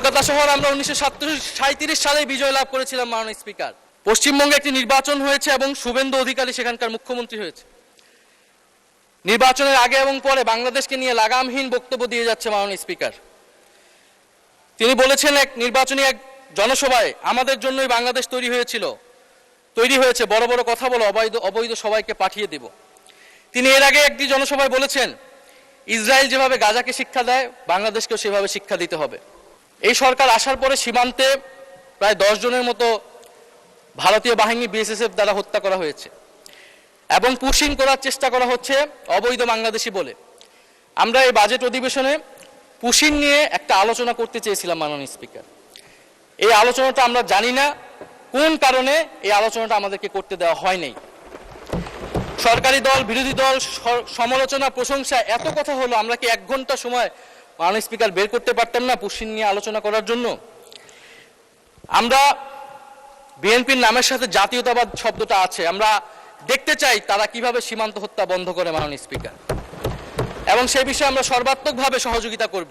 কলকাতা শহর আমরা 1937 সালে বিজয় লাভ করেছিলাম মাননীয় স্পিকার। পশ্চিমবঙ্গে একটি নির্বাচন হয়েছে এবং শুভেন্দু অধিকারী সেখানকার মুখ্যমন্ত্রী হয়েছে। নির্বাচনের আগে এবং পরে বাংলাদেশকে নিয়ে লাগামহীন বক্তব্য দিয়ে যাচ্ছে মাননীয় স্পিকার। তিনি বলেছেন নির্বাচনী এক জনসভায় আমাদের জন্যই বাংলাদেশ তৈরি হয়েছে, বড় বড় কথা বলে অবৈধ সবাইকে পাঠিয়ে দেব। তিনি এর আগে একটি জনসভায় বলেছেন ইসরায়েল যেভাবে গাজাকে শিক্ষা দেয় বাংলাদেশকেও সেভাবে শিক্ষা দিতে হবে। এই সরকার আসার পরে সীমান্তে প্রায় 10 জনের মতো ভারতীয় বাহিনী বিএসএফ দ্বারা হত্যা করা হয়েছে এবং পুশিং করার চেষ্টা করা হচ্ছে অবৈধ বাংলাদেশি বলে। আমরা এই বাজেট অধিবেশনে পুশিং নিয়ে একটা আলোচনা করতে চেয়েছিলাম মাননীয় স্পিকার। এই আলোচনাটা আমরা জানি না কোন কারণে এই আলোচনাটা আমাদেরকে করতে দেওয়া হয় নাই। সরকারি দল বিরোধী দল সমালোচনা প্রশংসা এত কথা হলো, আমরা কি 1 ঘন্টা সময় মাননীয় স্পিকার বের করতে পারতাম না পুশিং নিয়ে আলোচনা করার জন্য? আমরা বিএনপির নামের সাথে জাতীয়তাবাদ শব্দটা আছে, আমরা দেখতে চাই তারা কিভাবে সীমান্ত হত্যা বন্ধ করে মাননীয় স্পিকার, এবং সেই বিষয়ে আমরা সর্বাত্মকভাবে সহযোগিতা করব।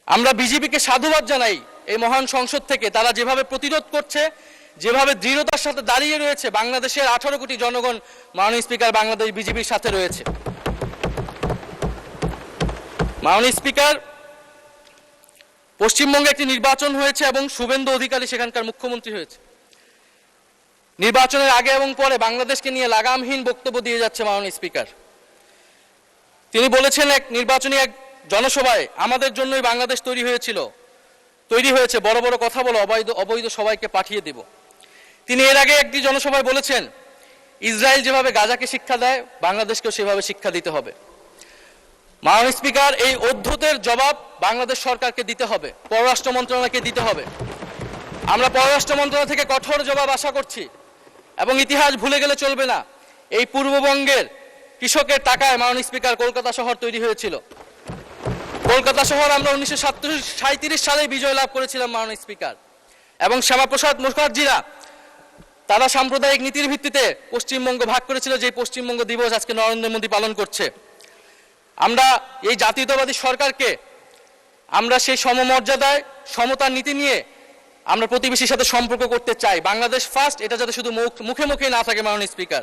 আমরা বিজেপিকে সাধুবাদ জানাই এই মহান সংসদ থেকে, তারা যেভাবে প্রতিরোধ করছে, যেভাবে দৃঢ়তার সাথে দাঁড়িয়ে রয়েছে। বাংলাদেশের 18 কোটি জনগণ মাননীয় স্পিকার বাংলাদেশ বিজেপির সাথে রয়েছে। মাননীয় স্পিকার, পশ্চিমবঙ্গে একটি নির্বাচন হয়েছে এবং শুভেন্দু অধিকারী সেখানকার মুখ্যমন্ত্রী হয়েছে। নির্বাচনের আগে এবং পরে বাংলাদেশকে নিয়ে লাগামহীন বক্তব্য দিয়ে যাচ্ছে মাননীয় স্পিকার। তিনি বলেছেন নির্বাচনী এক জনসভায় আমাদের জন্যই বাংলাদেশ তৈরি হয়েছে, বড় বড় কথা বলে অবৈধ সবাইকে পাঠিয়ে দেব। তিনি এর আগে একটি জনসভায় বলেছেন ইসরায়েল যেভাবে গাজাকে শিক্ষা দেয় বাংলাদেশকেও সেভাবে শিক্ষা দিতে হবে। মাননীয় স্পিকার, এই অদ্ভুতের জবাব বাংলাদেশ সরকারকে দিতে হবে, পররাষ্ট্র মন্ত্রণালয়কে দিতে হবে। আমরা পররাষ্ট্র মন্ত্রণালয় থেকে কঠোর জবাব আশা করছি এবং ইতিহাস ভুলে গেলে চলবে না। এই পূর্ববঙ্গের কৃষকের টাকায় মাননীয় স্পিকার কলকাতা শহর তৈরি হয়েছিল। কলকাতা শহর আমরা 1937 সালে বিজয় লাভ করেছিলাম মাননীয় স্পিকার, এবং শ্যামাপ্রসাদ মুখার্জিরা তারা সাম্প্রদায়িক নীতির ভিত্তিতে পশ্চিমবঙ্গ ভাগ করেছিল, যে পশ্চিমবঙ্গ দিবস আজকে নরেন্দ্র মোদী পালন করছে। আমরা এই জাতীয়তাবাদী সরকারকে আমরা সেই সমমর্যাদায় সমতার নীতি নিয়ে আমরা প্রতিবেশীর সাথে সম্পর্ক করতে চাই। বাংলাদেশ ফার্স্ট, এটা যাতে শুধু মুখে মুখে না থাকে মাননীয় স্পিকার।